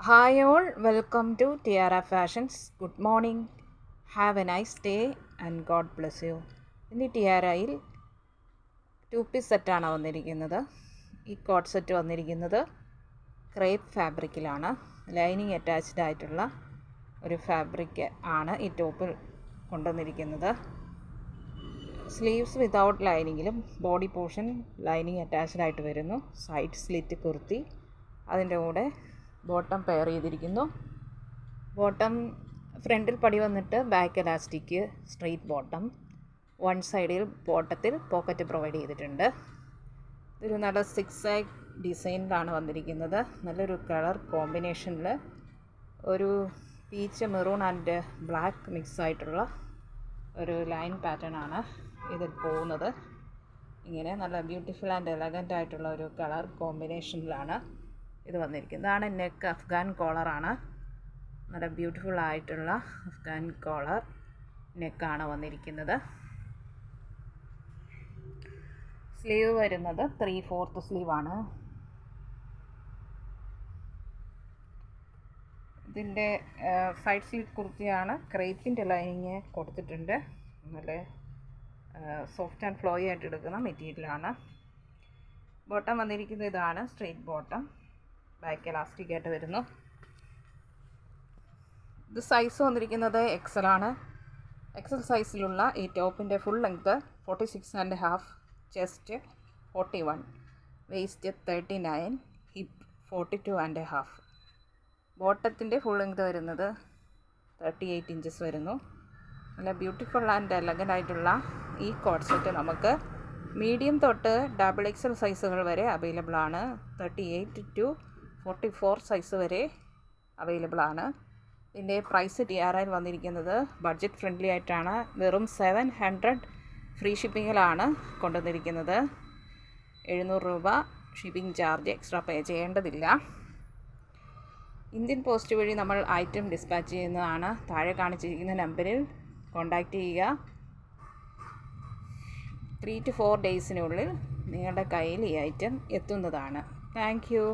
Hi all, welcome to Tiara Fashions. Good morning. Have a nice day and God bless you. ഇന്ന് ടിയാരയിൽ 2-piece സെറ്റാണ് വന്നിരിക്കുന്നത്. ഈ coat set വന്നിരിക്കുന്നത് crepe ഫാബ്രിക്കിലാണ്. Lining attached ആയിട്ടുള്ള ഒരു ഫാബ്രിക് ആണ് ഈ ടോപ്പിൽ കൊണ്ടുവന്നിരിക്കുന്നത്. സ്ലീവ്സ് വിതൗട്ട് ലൈനിങ്ങിലും ബോഡി പോർഷൻ ലൈനിങ് അറ്റാച്ച്ഡ് ആയിട്ട് വരുന്നു. സൈഡ് സ്ലിറ്റ് കുർത്തി, അതിൻ്റെ കൂടെ ബോട്ടം പെയർ ചെയ്തിരിക്കുന്നു. ബോട്ടം ഫ്രണ്ടിൽ പടി വന്നിട്ട് back elastic straight bottom, one സൈഡിൽ ബോട്ടത്തിൽ പോക്കറ്റ് പ്രൊവൈഡ് ചെയ്തിട്ടുണ്ട്. ഇതൊരു നല്ല 6 ഡിസൈനിലാണ് വന്നിരിക്കുന്നത്. നല്ലൊരു കളർ കോമ്പിനേഷനിൽ ഒരു peach, maroon and black mix ആയിട്ടുള്ള ഒരു ലൈൻ പാറ്റേൺ ആണ് ഇതിൽ പോകുന്നത്. ഇങ്ങനെ നല്ല ബ്യൂട്ടിഫുൾ ആൻഡ് എലഗൻ്റ് ആയിട്ടുള്ള ഒരു കളർ കോമ്പിനേഷനിലാണ് ഇത് വന്നിരിക്കുന്നത്. ഇതാണ് നെക്ക്, അഫ്ഗാൻ കോളറാണ്. നല്ല ബ്യൂട്ടിഫുൾ ആയിട്ടുള്ള അഫ്ഗാൻ കോളർ നെക്കാണ് വന്നിരിക്കുന്നത്. സ്ലീവ് വരുന്നത് 3/4 സ്ലീവാണ്. ഇതിൻ്റെ സൈഡ് സ്ലിറ്റ് കുർത്തിയാണ്. ക്രേപ്പിൻ്റെ ലൈനിങ് കൊടുത്തിട്ടുണ്ട്. നല്ല സോഫ്റ്റ് ആൻഡ് ഫ്ലോയി ആയിട്ട് എടുക്കുന്ന മെറ്റീരിയലാണ്. ബോട്ടം വന്നിരിക്കുന്നത് ഇതാണ്, സ്ട്രെയിറ്റ് ബോട്ടം, ബാക്ക് എലാസ്റ്റിക് ആയിട്ട് വരുന്നു. ഇത് സൈസ് വന്നിരിക്കുന്നത് XL ആണ്. XL സൈസിലുള്ള ഈ ടോപ്പിൻ്റെ full length 46.5, chest 41, waist 39, hip 42.5. ബോട്ടത്തിൻ്റെ ഫുൾ ലെങ്ത് വരുന്നത് 38 ഇഞ്ചസ് വരുന്നു. നല്ല ബ്യൂട്ടിഫുൾ ആൻഡ് എലഗൻ്റ് ആയിട്ടുള്ള ഈ കോട്ട് സെറ്റ് നമുക്ക് മീഡിയം തൊട്ട് XXL സൈസുകൾ വരെ അവൈലബിൾ ആണ്. 38 to 44 സൈസ് വരെ അവൈലബിൾ ആണ്. ഇതിൻ്റെ പ്രൈസ് ടിആർഐയിൽ വന്നിരിക്കുന്നത് ബഡ്ജറ്റ് ഫ്രണ്ട്ലി ആയിട്ടാണ്. വെറും 700 ഫ്രീ ഷിപ്പിങ്ങിലാണ് കൊണ്ടുവന്നിരിക്കുന്നത്. 700 രൂപ ഷിപ്പിംഗ് ചാർജ് എക്സ്ട്രാ പേ ചെയ്യേണ്ടതില്ല. ഇന്ത്യൻ പോസ്റ്റ് വഴി നമ്മൾ ഐറ്റം ഡിസ്പാച്ച് ചെയ്യുന്നതാണ്. താഴെ കാണിച്ചിരിക്കുന്ന നമ്പറിൽ കോൺടാക്റ്റ് ചെയ്യുക. 3 to 4 ഡേയ്സിനുള്ളിൽ നിങ്ങളുടെ കയ്യിൽ ഈ ഐറ്റം എത്തുന്നതാണ്. Thank you.